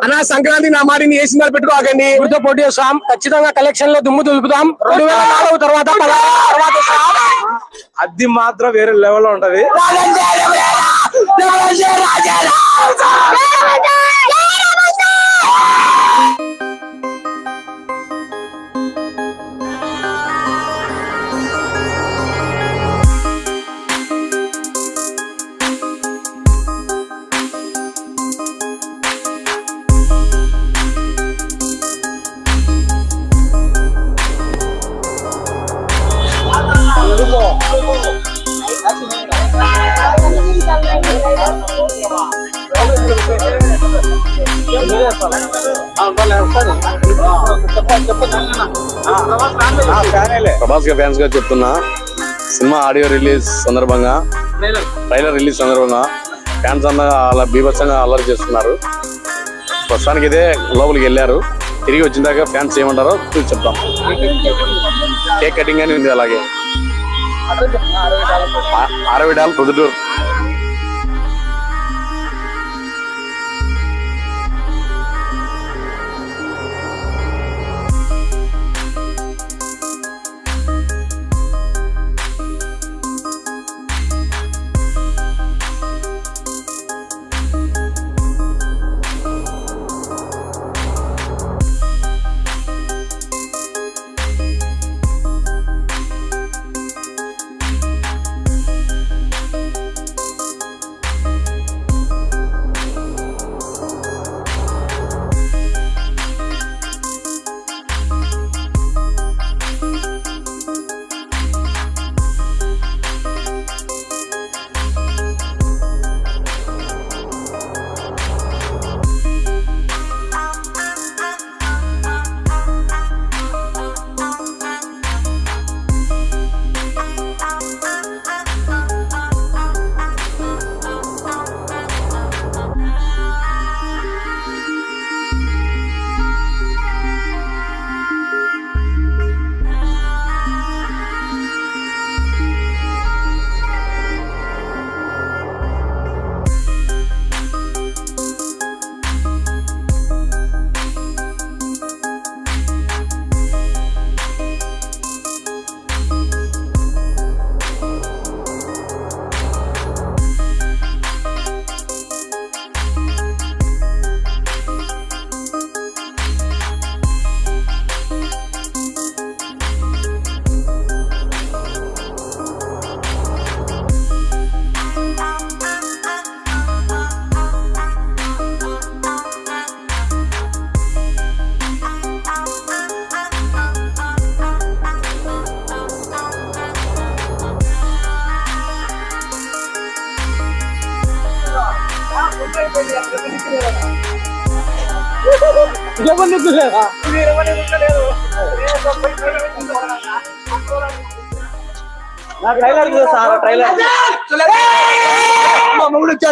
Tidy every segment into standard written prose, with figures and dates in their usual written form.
అన్న సంక్రాంతి నా మాటిని ఏ సినిమాలు పెట్టుకోకండి. ఇప్పుడుతో పోటీ చేస్తాం, ఖచ్చితంగా కలెక్షన్ లో దుమ్ము దులుపుతాం. 2004 తర్వాత అది మాత్రం వేరే లెవెల్ లో ఉంటది. ప్రభాస్ గా ఫ్యాన్స్ గా చెప్తున్నా, సినిమా ఆడియో రిలీజ్ సందర్భంగా, ట్రైలర్ రిలీజ్ సందర్భంగా ఫ్యాన్స్ అంతా అలా బీభత్సంగా అల్లరి చేస్తున్నారు. ప్రస్తుతానికి ఇదే లోపలికి వెళ్ళారు. తిరిగి వచ్చిన దాకా ఫ్యాన్స్ ఏమంటారో చూసి చెప్తాం. కేక్ కటింగ్ అని ఉంది. అలాగే $60 ప్రొద్దుటూరు.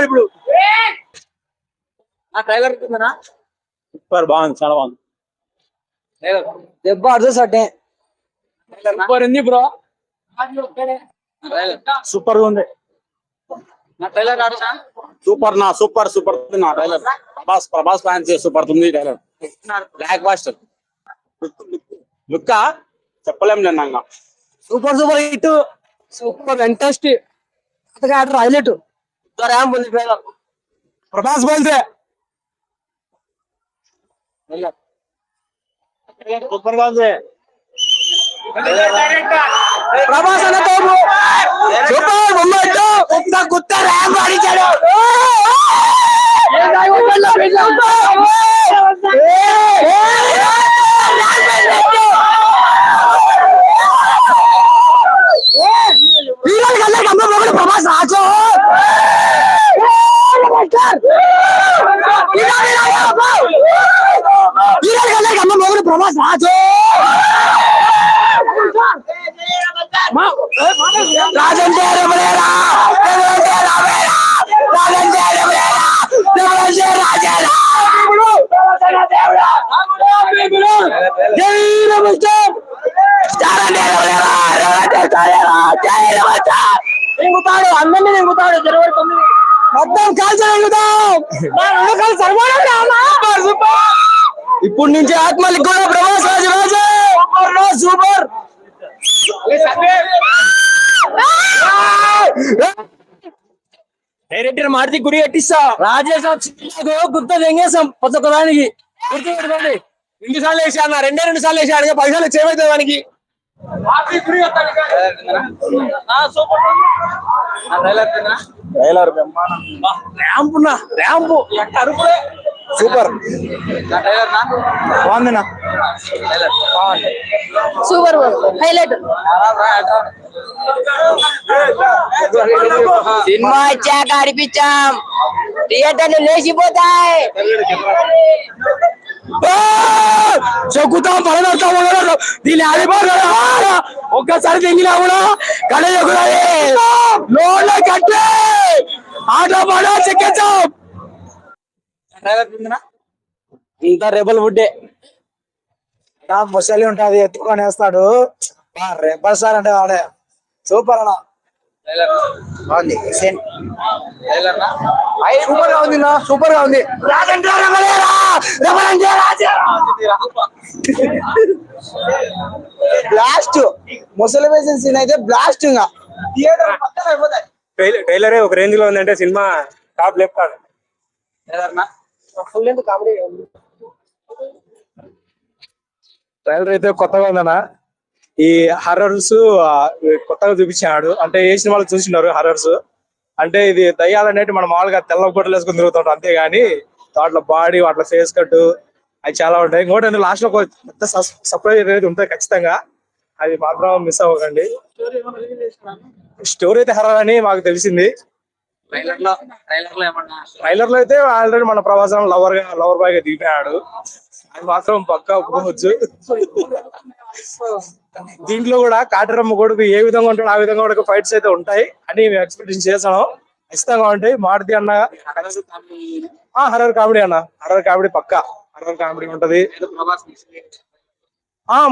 ఇప్పుడు సూపర్ బాగుంది, చాలా బాగుంది. దెబ్బ అర్థం సట్టే సూపర్ ఉంది బ్రో. సూపర్ గా ఉంది. సూపర్ నా సూపర్ సూపర్ నా ట్రైలర్. ప్రభాస్ ఫ్యాన్స్ సూపర్ ఉంది ట్రైలర్. బ్లాక్ బాస్టర్ లుక్ చెప్పలేం లేనా. Super super hit, super fantastic. అతగా హైలైట్ ప్రభాస్ బోల్తే సూపర్ గా ఉంది. ప్రభాస్ అన్న బాబు సూపర్ మొమెంట్. కుత్త ర్యాంప్ ఆడించాడు. ప్రభాస్ రాజు మొగుడు ప్రభాస్ రాజు రాజంటే అందరినీ నింపుతాడు. 29 మొత్తం కాల్చి నింపుతాం. సర్వాడు ఇప్పుడు నుంచి ఆత్మలికి కూడా ప్రభాస్ రాజు రాజు సూపర్ డైరెక్టర్ మారుతి గుడి కట్టిస్తా రాజేశం గుర్త తెంగేసాం ప్రతి ఒక్కదానికి గుర్తు పెట్టుకోండి 2 సార్లు వేసాను 2 సార్లు వేసాడు 10 సార్లు చేయమైతే దానికి ర్యాంపు అరుపులే సూపర్ బాగుందినా సూపర్ హైలైట్ సినిమా ఇచ్చాక అడిపించాం థియేటర్లు లేచిపోతాయి చెక్కుతాం పడతాం దీన్ని ఆడిపోతాడు ఒక్కసారి తెంగినా కూడా లోన్లో కట్టే ఆటో పడా చెక్కేద్దాం ఇంత రెబల్ బుడ్డే ముసలి ఉంటది ఎత్తుకొని వేస్తాడు రెబల్ సార్ అంటే వాడే సూపర్ అన్న సూపర్ గా ఉంది సూపర్ గా ఉంది బ్లాస్ట్ ముసలి వేసిన సీన్ అయితే బ్లాస్ట్ ఇంకా థియేటర్ పక్కన అయిపోతాయి. ట్రైలరే ఒక రేంజ్ లో ఉందంటే సినిమా టాప్ లెఫ్ట్ కాదు ట్రైలర్ అయితే కొత్తగా ఉందన్న ఈ హర్రర్స్ కొత్తగా చూపించాడు అంటే ఏ సినిమాలు చూసినారు హర్రర్స్ అంటే ఇది దయ్యాలు అనేవి మనం మామూలుగా తెల్ల గుడ్డలు వేసుకుని తిరుగుతుంటాం అంతేగాని వాటిలో బాడీ వాటిలో ఫేస్ కట్ అవి చాలా ఉంటాయి ఇంకోటి లాస్ట్ లో పెద్ద సర్ప్రైజ్ అనేది ఉంటుంది ఖచ్చితంగా అది మాత్రం మిస్ అవ్వకండి స్టోరీ అయితే హర్రర్ అని మాకు తెలిసింది ట్రైలర్ లో అయితే ఆల్రెడీ మన ప్రవాసం లవర్ బాయ్ గా దిగిపోయాడు అది మాత్రం పక్కా ఒప్పుకోవచ్చు దీంట్లో కూడా కాటరమ్మ కొడుకు ఏ విధంగా ఉంటాడు ఆ విధంగా కూడా ఫైట్స్ అయితే ఉంటాయి అని మేము ఎక్స్పెక్టేషన్ చేసాను ఖచ్చితంగా ఉంటాయి మారుతి అన్న హర్రర్ కామెడీ అన్న హర్రర్ కామెడీ పక్కా హర్రర్ కామెడీ ఉంటది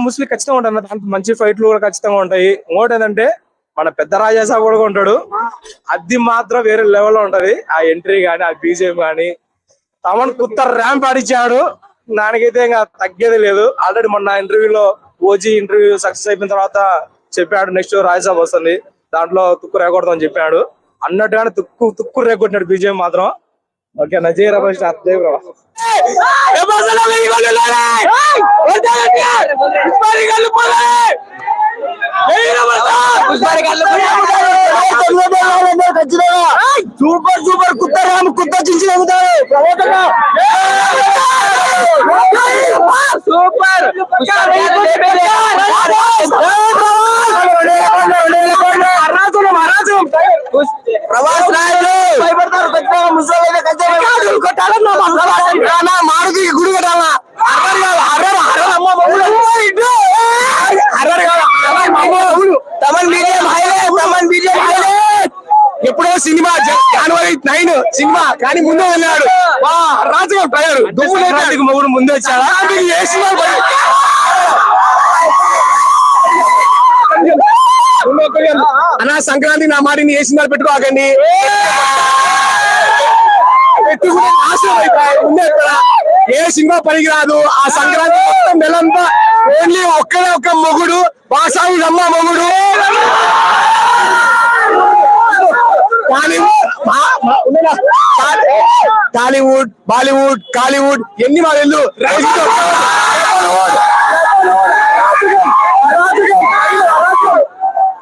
ముస్లిం ఖచ్చితంగా ఉంటాయి అన్న దాంట్లో మంచి ఫైట్లు కూడా ఖచ్చితంగా ఉంటాయి ఇంకోటి ఏంటంటే మన పెద్ద రాజాసా కూడా ఉంటాడు అది మాత్రం వేరే లెవెల్లో ఉంటది ఆ ఎంట్రీ గానీ ఆ బీజిఎం గానీ తమన్ కొత్త ర్యాంప్ ఆడిచ్చాడు దానికైతే ఇంకా తగ్గేది లేదు ఆల్రెడీ మొన్న ఇంటర్వ్యూలో ఓజీ ఇంటర్వ్యూ సక్సెస్ అయిపోయిన తర్వాత చెప్పాడు నెక్స్ట్ రాజసాబ్ వస్తుంది దాంట్లో తుక్కు రేగొడతామని చెప్పాడు అన్నట్టుగానే తుక్కు రేగొట్టినాడు బీజిఎం మాత్రం ఓకే నజీర్ సూపర్ సూపర్ కుత్త రాము కుత్త చించి సూపర్ ప్రభాస్ మారుతి గుడి కట్టాలా ఎప్పుడో సినిమా జనవరి 9 సినిమా కానీ ముందే వెళ్ళాడు రాజు ట్రైలర్ దుమ్ము మొగుడు ముందే వచ్చాడా ఏ సినిమా అన్నా సంక్రాంతి నా మాటిని ఏ సినిమాలు పెట్టుకోకండి ఏ సినిమా పనికిరాదు ఆ సంక్రాంతి మొత్తం నెలంతా ఓన్లీ ఒక్కడే ఒక్క మొగుడు బాసాయి అమ్మ మొగుడు టాలీవుడ్ బాలీవుడ్ కాలీవుడ్ ఎన్ని మా వెళ్ళు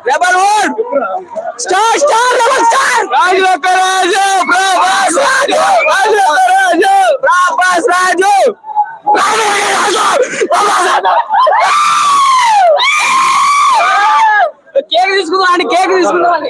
rebel wood star rebel star Raju Prabhas Raju cake తీసుకుందాం కేక్ తీసుకుందాం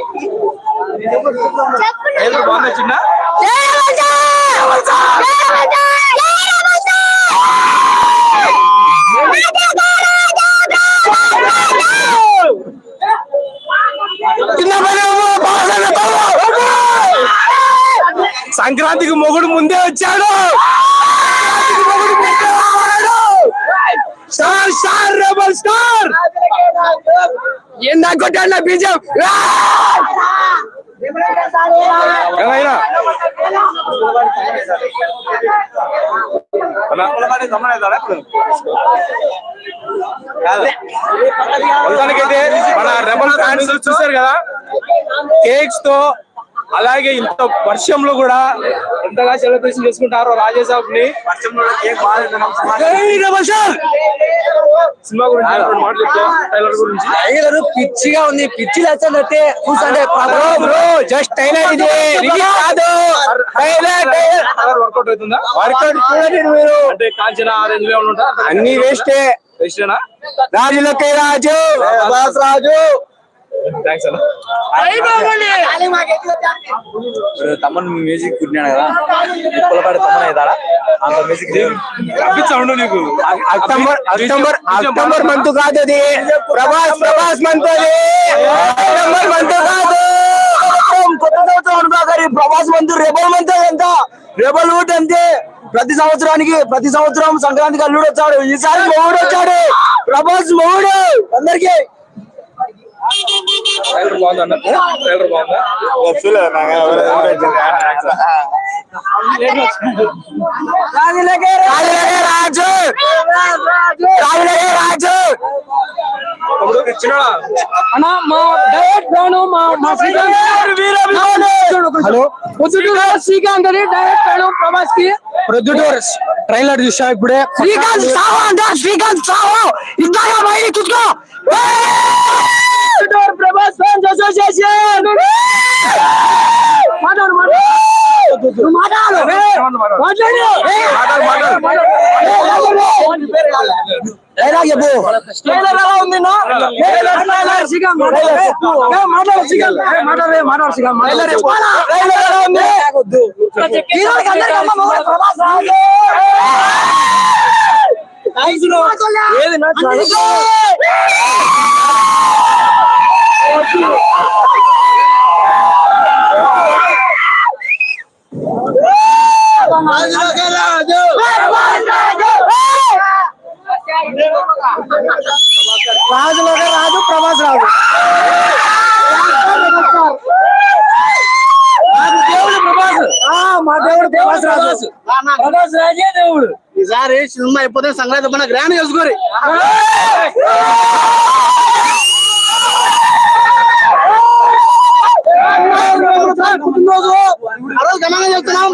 సంక్రాంతికి మొగుడు ముందే వచ్చాడు స్టార్ స్టార్ రెబల్ స్టార్ ఏందా కొట్టాడు బీజం మొత్తానికైతే మన రెబల్ ఫ్యాన్స్ చూసారు కదా, కేక్స్ తో అలాగే ఇంత వర్షంలో కూడా ఎంతగా సెలబ్రేషన్ చేసుకుంటారో రాజేసాబ్ ని. సినిమా గురించి రెండు మాటలు చెప్తాం, ట్రైలర్ గురించి. ట్రైలర్ పిచ్చిగా ఉంది, పిచ్చి లేచంటే చూసంటే జస్ట్ ట్రైలర్ ఇది కాదు, వర్కౌట్ అవుతుందా? వర్కౌట్ చూడండి మీరు. అంటే కాంచన ఆరెంజ్ లెవెల్ ఉంటా అన్ని వేస్టే. వేస్టేనా? రాజులకే రాజు, ప్రభాస్ రాజు. థ్యాంక్స్ అన్న. తమ్మన్ మ్యూజిక్ కుట్టినాడు కదా, పుల్లపాటి తమ్మన్ అవుతాడా అంత మ్యూజిక్ సౌండ్ నీకు అక్టోబర్ మంత్ కాదు అది, ప్రభాస్ మంత్ అది, అక్టోబర్ మంత్ కాదు. కొత్త సంవత్సరం కాదు, ప్రభాస్ మంత్, రెబల్ మంత్ అంతా, రెబల్ ఊట్ అంతే. ప్రతి సంవత్సరం సంక్రాంతికి అల్లుడు వచ్చాడు, ఈసారి మొగుడు వచ్చాడు, ప్రభాస్ మొగుడు అందరికి. ట్రైలర్ బాగుందన్న, ట్రైలర్ బాగుందా? రాజులకే రాజు, రాజులకే రాజు. ఇప్పుడు ఇచ్చినాడా? మా డైరెక్ట్ ఫ్యాన్, మా శ్రీకాంత్. హలో, శ్రీకాంత్ అని డైరెక్ట్ ఫ్యాన్ ప్రభాస్ కి. ప్రొద్దుటూర్ ట్రైలర్ చూసా ఇప్పుడే. శ్రీకాంత్ సావో అంట, శ్రీకాంత్ సావో ఇందాక బయట చూసుకో. ప్రభాస్ ఫ్యాన్స్ అసోసియేషన్ మాట్లాడు డైలాగ్ చెప్పు. ట్రైలర్ ఎలా ఉంది? రాజులోనే రాజు, ప్రభాస్ రాజు. దేవుడు ప్రభాస్, మా దేవుడు ప్రభాస్ రాజు. ప్రభాస్ రాజే దేవుడు. ఈసారి సినిమా అయిపోతే సంక్రాంతి పండుగ గ్రాండ్ చేసుకోరి. చెప్తున్నాం,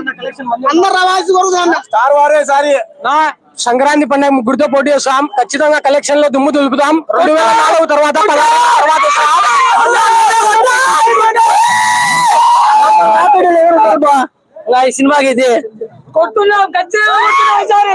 అందరు రావాల్సి కోరుతున్నాం. స్టార్ వారే సారి సంక్రాంతి పండుగ ముగ్గురితో పోటీ చేస్తాం, ఖచ్చితంగా కలెక్షన్ లో దుమ్ము దులుపుతాం. 2004 తర్వాత ఈ సినిమాకి ఇది కొట్టున్నాం, ఖచ్చితంగా నరుకుతాడు.